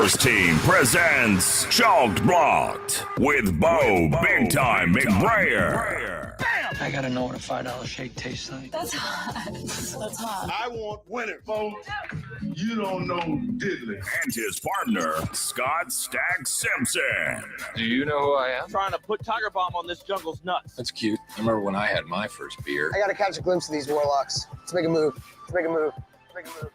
First Team presents Chalked Blocked with Bo Big Time McBrayer. I gotta know what a $5 shake tastes like. That's hot. That's hot. I want winning, folks. You don't know diddly. And his partner, Scott Stag Simpson. Do you know who I am? Trying to put Tiger Bomb on this jungle's nuts. That's cute. I remember when I had my first beer. I gotta catch a glimpse of these warlocks. Let's make a move. Let's make a move. Let's make a move.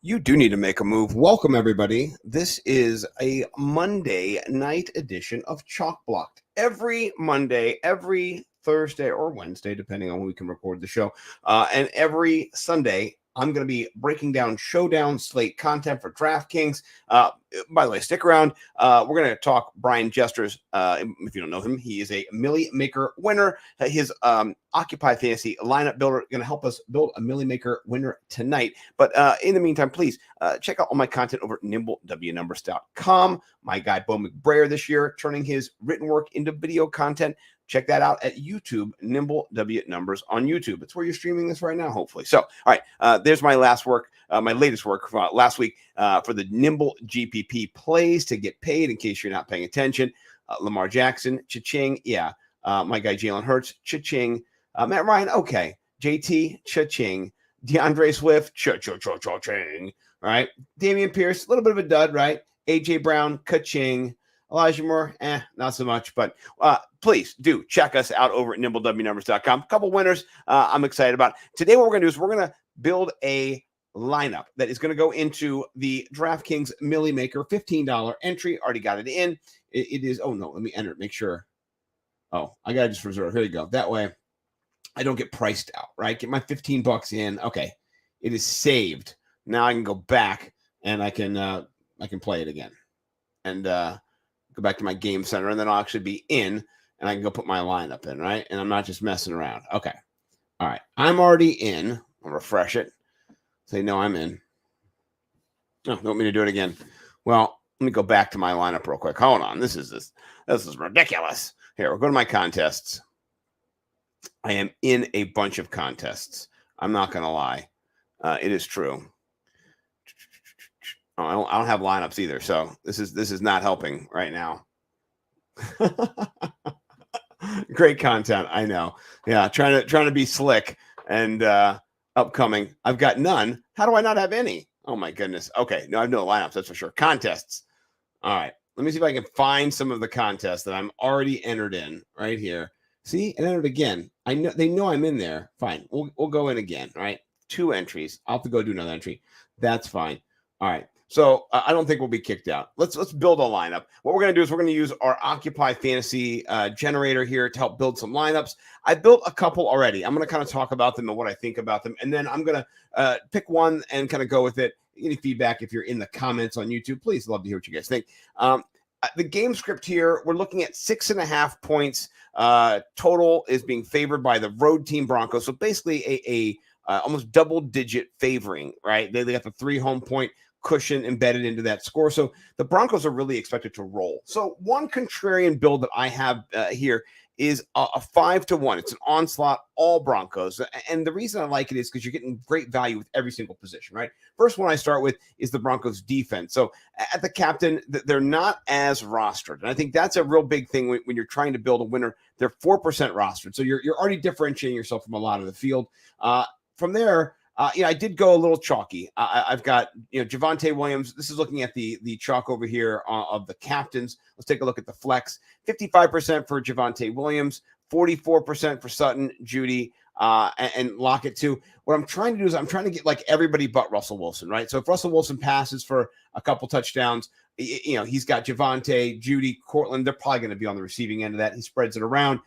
You do need to make a move. Welcome, everybody. This is a Monday night edition of Chalk Blocked. Every Monday, every Thursday or Wednesday, depending on when we can record the show, and every Sunday, I'm going to be breaking down Showdown Slate content for DraftKings. By the way, stick around. We're going to talk Brian Jester's. If you don't know him, he is a Millie Maker winner. His Occupy Fantasy lineup builder going to help us build a Millie Maker winner tonight. But in the meantime, please check out all my content over at nimblewnumbers.com. My guy Bo McBrayer this year turning his written work into video content. Check that out at YouTube, Nimble W Numbers on YouTube. It's where you're streaming this right now, hopefully. So, all right, there's my latest work last week for the Nimble GPP plays to get paid in case you're not paying attention. Lamar Jackson, cha-ching. Yeah. My guy Jalen Hurts, cha-ching. Matt Ryan, okay. JT, cha-ching. DeAndre Swift, cha-cha-cha-cha-ching. All right. Damian Pierce, a little bit of a dud, right? AJ Brown, ka-ching. Elijah Moore, not so much, but please do check us out over at nimblewnumbers.com. A couple winners I'm excited about. Today, what we're going to do is we're going to build a lineup that is going to go into the DraftKings Millie Maker $15 entry. Already got it in. It is, oh no, let me enter it, make sure. Oh, I got to just reserve. Here you go. That way I don't get priced out, right? Get my $15 in. Okay. It is saved. Now I can go back and I can play it again. And, go back to my game center, and then I'll actually be in, and I can go put my lineup in, right? And I'm not just messing around. Okay. All right. I'm already in. I'll refresh it. Say, no, I'm in. No, you want me to do it again? Well, let me go back to my lineup real quick. Hold on. This is ridiculous. Here, we'll go to my contests. I am in a bunch of contests. I'm not going to lie. It is true. Oh, I don't have lineups either, so this is not helping right now. Great content, I know. Yeah, trying to be slick and upcoming. I've got none. How do I not have any? Oh my goodness. Okay, no, I have no lineups. That's for sure. Contests. All right, let me see if I can find some of the contests that I'm already entered in right here. See, it entered again. I know they know I'm in there. Fine, we'll go in again. All right, 2 entries. I'll have to go do another entry. That's fine. All right. So I don't think we'll be kicked out. Let's build a lineup. What we're going to do is we're going to use our Occupy Fantasy generator here to help build some lineups. I built a couple already. I'm going to kind of talk about them and what I think about them. And then I'm going to pick one and kind of go with it. Any feedback, if you're in the comments on YouTube, please love to hear what you guys think. The game script here, we're looking at 6.5 points. Total is being favored by the road team Broncos. So basically a almost double-digit favoring, right? They got the 3 home point cushion embedded into that score. So the Broncos are really expected to roll. So one contrarian build that I have here is a 5-1. It's an onslaught, all Broncos. And the reason I like it is because you're getting great value with every single position, right? First one I start with is the Broncos defense. So at the captain, they're not as rostered. And I think that's a real big thing when you're trying to build a winner. They're 4% rostered. So you're already differentiating yourself from a lot of the field. From there, I did go a little chalky. I've got, Javonte Williams. This is looking at the chalk over here of the captains. Let's take a look at the flex. 55% for Javonte Williams, 44% for Sutton, Judy, and Lockett too. What I'm trying to do is I'm trying to get like everybody but Russell Wilson, right? So if Russell Wilson passes for a couple touchdowns, he's got Javonte, Judy, Cortland. They're probably going to be on the receiving end of that. He spreads it around.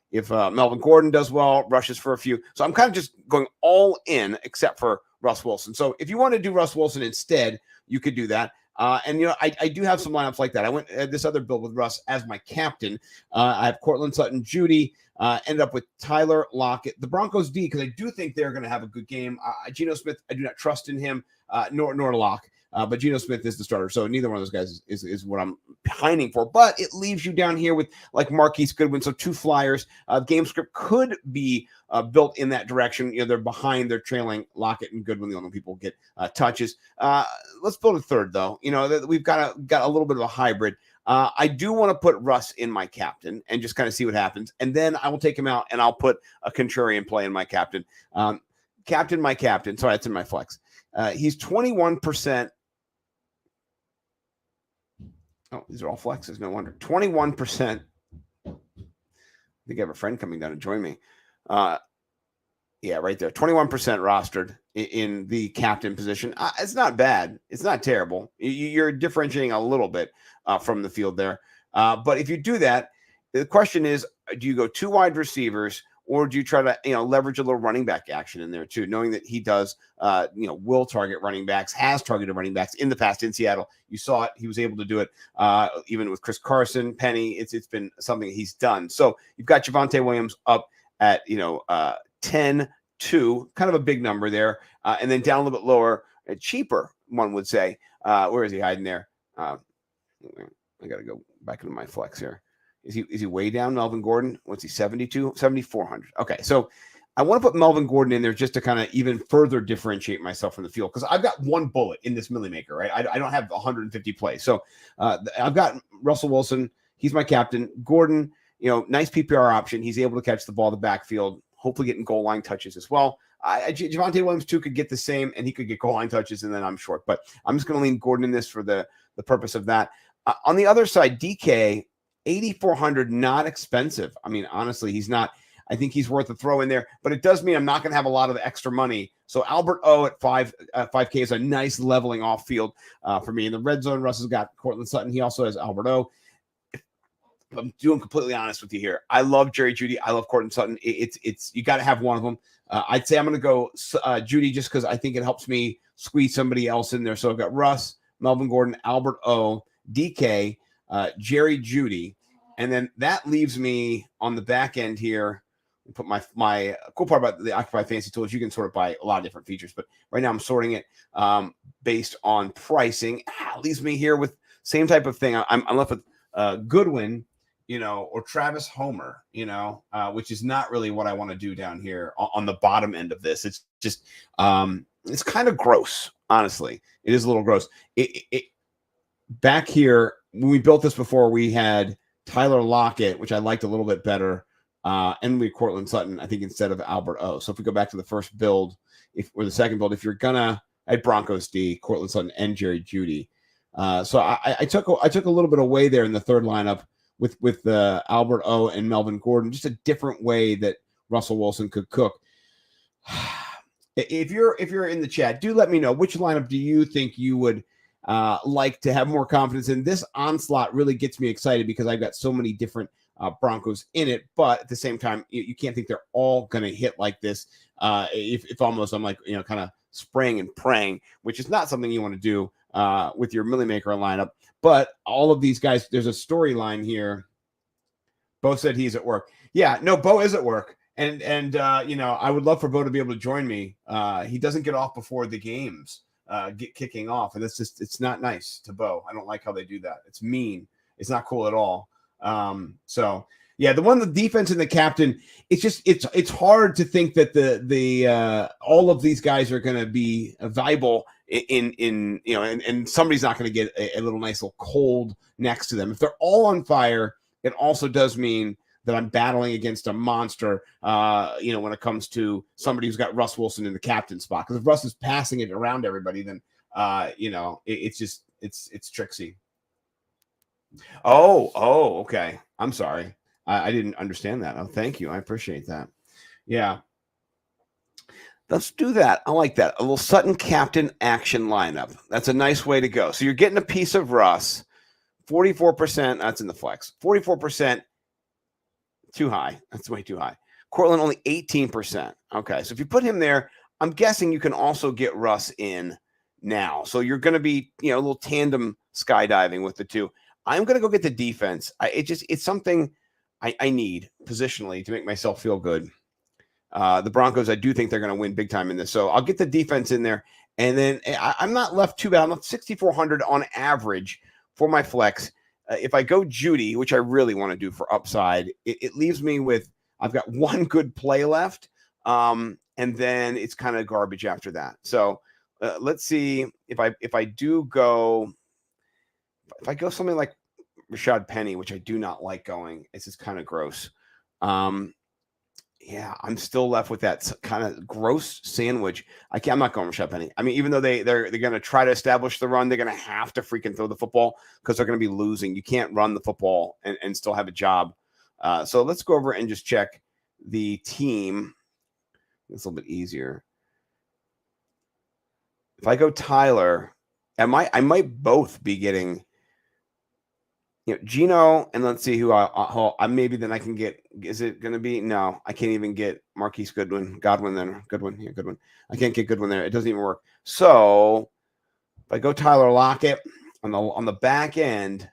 If Melvin Gordon does well, rushes for a few. So I'm kind of just going all in except for Russ Wilson. So if you want to do Russ Wilson instead, you could do that. I do have some lineups like that. I went this other build with Russ as my captain. I have Cortland Sutton, Judy, ended up with Tyler Lockett. The Broncos D, because I do think they're going to have a good game. Geno Smith, I do not trust in him, nor Locke. but Geno Smith is the starter. So neither one of those guys is what I'm pining for. But it leaves you down here with like Marquise Goodwin. So 2 flyers. Game script could be built in that direction. They're behind, they're trailing Lockett and Goodwin. The only people get touches. Let's build a third though. We've got a little bit of a hybrid. I do want to put Russ in my captain and just kind of see what happens. And then I will take him out and I'll put a contrarian play in my captain. My captain. Sorry, that's in my flex. He's 21%. Oh, these are all flexes. No wonder. 21%. I think I have a friend coming down to join me. Yeah, right there. 21% rostered in the captain position. It's not bad. It's not terrible. You're differentiating a little bit from the field there. But if you do that, the question is, do you go 2 wide receivers or do you try to, leverage a little running back action in there too, knowing that he does, will target running backs, has targeted running backs in the past in Seattle. You saw it. He was able to do it even with Chris Carson, Penny. It's been something he's done. So you've got Javonte Williams up at, 10-2, kind of a big number there. And then down a little bit lower, cheaper, one would say. Where is he hiding there? I got to go back into my flex here. Is he way down, Melvin Gordon? What's he, 7,400? Okay, so I want to put Melvin Gordon in there just to kind of even further differentiate myself from the field because I've got 1 bullet in this Millie Maker, right? I don't have 150 plays. So I've got Russell Wilson. He's my captain. Gordon, nice PPR option. He's able to catch the ball in the backfield, hopefully getting goal line touches as well. Javonte Williams, too, could get the same, and he could get goal line touches, and then I'm short. But I'm just going to lean Gordon in this for the purpose of that. On the other side, DK, 8,400, not expensive. I mean, honestly, he's not. I think he's worth a throw in there, but it does mean I'm not going to have a lot of extra money. So Albert O at 5K is a nice leveling off field for me. In the red zone, Russ has got Cortland Sutton. He also has Albert O. If I'm doing completely honest with you here, I love Jerry Jeudy. I love Cortland Sutton. It's you got to have one of them. I'd say I'm going to go Jeudy just because I think it helps me squeeze somebody else in there. So I've got Russ, Melvin Gordon, Albert O, DK, Jerry Jeudy. And then that leaves me on the back end here. Put my cool part about the Occupy Fantasy tool is you can sort it by a lot of different features, but right now I'm sorting it based on pricing. Leaves me here with same type of thing. I'm left with Goodwin, or Travis Homer, which is not really what I want to do down here on the bottom end of this. It's just it's kind of gross, honestly. It is a little gross. Back here when we built this before, we had Tyler Lockett, which I liked a little bit better. And we Cortland Sutton, I think, instead of Albert O. So if we go back to the first build, or the second build, if you're gonna at Broncos D, Cortland Sutton and Jerry Jeudy. So I took a little bit away there in the third lineup with Albert O and Melvin Gordon, just a different way that Russell Wilson could cook. If you're in the chat, do let me know which lineup do you think you would like to have more confidence in. This onslaught really gets me excited because I've got so many different Broncos in it, but at the same time, you can't think they're all going to hit like this. If almost I'm like, kind of spraying and praying, which is not something you want to do with your Millie Maker lineup. But all of these guys, there's a storyline here. Bo said he's at work. Yeah, no, Bo is at work. And I would love for Bo to be able to join me. He doesn't get off before the games get kicking off. And it's not nice to Bo. I don't like how they do that. It's mean. It's not cool at all. So yeah, the defense and the captain, it's hard to think that the all of these guys are going to be valuable and somebody's not going to get a little nice little cold next to them. If they're all on fire, it also does mean that I'm battling against a monster, when it comes to somebody who's got Russ Wilson in the captain spot. Because if Russ is passing it around everybody, then it's tricksy. Oh, okay. I'm sorry. I didn't understand that. Oh, thank you. I appreciate that. Yeah. Let's do that. I like that. A little Sutton captain action lineup. That's a nice way to go. So you're getting a piece of Russ. 44%. That's in the flex. 44%. Too high. That's way too high. Cortland only 18%. Okay. So if you put him there, I'm guessing you can also get Russ in now. So you're going to be, a little tandem skydiving with the two. I'm going to go get the defense. It's something I need positionally to make myself feel good. The Broncos, I do think they're going to win big time in this. So I'll get the defense in there. And then I'm not left too bad. I'm left 6,400 on average for my flex. If I go Judy, which I really want to do for upside, it leaves me with, I've got one good play left. And then it's kind of garbage after that. So let's see if I go something like Rashad Penny, which I do not like going. It's just kind of gross. Yeah, I'm still left with that kind of gross sandwich. I'm not going Rashad Penny. I mean, even though they're going to try to establish the run, they're going to have to freaking throw the football because they're going to be losing. You can't run the football and still have a job. So let's go over and just check the team. It's a little bit easier. If I go Tyler, I might both be getting, Gino, and let's see who I maybe then I can get. Is it going to be? No, I can't even get Marquise Godwin there. Goodwin. I can't get Goodwin there. It doesn't even work. So if I go Tyler Lockett on the back end,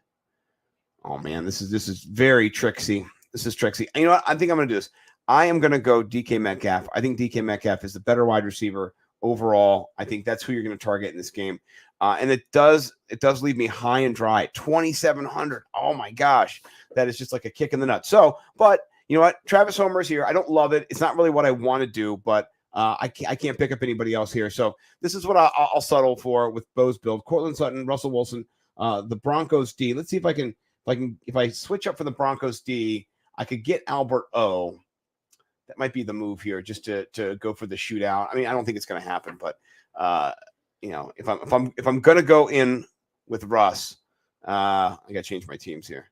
oh man, this is very tricksy. This is tricksy. And you know what? I think I'm going to do this. I am going to go DK Metcalf. I think DK Metcalf is the better wide receiver overall. I think that's who you're going to target in this game. And it does leave me high and dry, 2,700. Oh my gosh, that is just like a kick in the nuts. So, but you know what? Travis Homer is here. I don't love it. It's not really what I want to do, but I can't pick up anybody else here. So this is what I'll settle for with Bo's build: Cortland Sutton, Russell Wilson, the Broncos D. Let's see if I switch up for the Broncos D, I could get Albert O. That might be the move here, just to go for the shootout. I mean, I don't think it's going to happen, but if I'm going to go in with Russ, I got to change my teams here.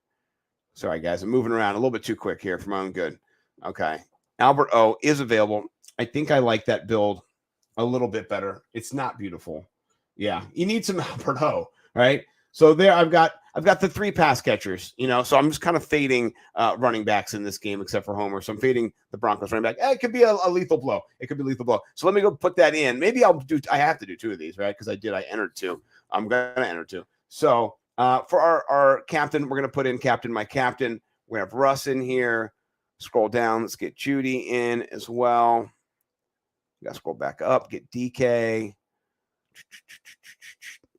Sorry, guys, I'm moving around a little bit too quick here for my own good. Okay, Albert O is available. I think I like that build a little bit better. It's not beautiful. Yeah, you need some Albert O, right? So there, I've got the three pass catchers, so I'm just kind of fading running backs in this game, except for Homer. So I'm fading the Broncos running back. It could be a lethal blow. It could be lethal blow. So let me go put that in. Maybe I have to do two of these, right? Because I entered two. I'm going to enter two. So for our captain, we're going to put in my captain. We're going to have Russ in here. Scroll down. Let's get Judy in as well. We got to scroll back up. Get DK.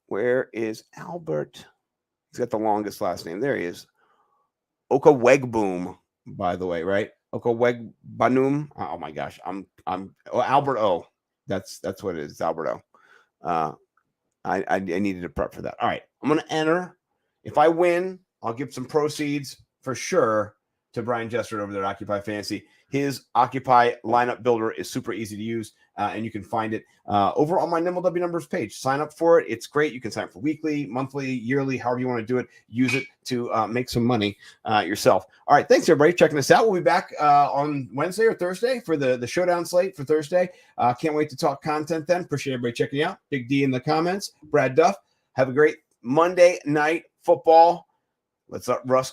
Where is Albert? He's got the longest last name. There he is. Okawegboom, by the way, right? Okawegbanum. Oh my gosh. Albert O. That's what it is. It's Albert O. I needed to prep for that. All right. I'm gonna enter. If I win, I'll give some proceeds for sure to Brian Jester over there at Occupy Fantasy. His Occupy lineup builder is super easy to use, and you can find it over on my Nimble W Numbers page. Sign up for it. It's great. You can sign up for weekly, monthly, yearly, however you want to do it. Use it to make some money yourself. All right. Thanks, everybody, checking us out. We'll be back on Wednesday or Thursday for the Showdown Slate for Thursday. Can't wait to talk content then. Appreciate everybody checking out. Big D in the comments. Brad Duff. Have a great Monday night football. Let's let Russ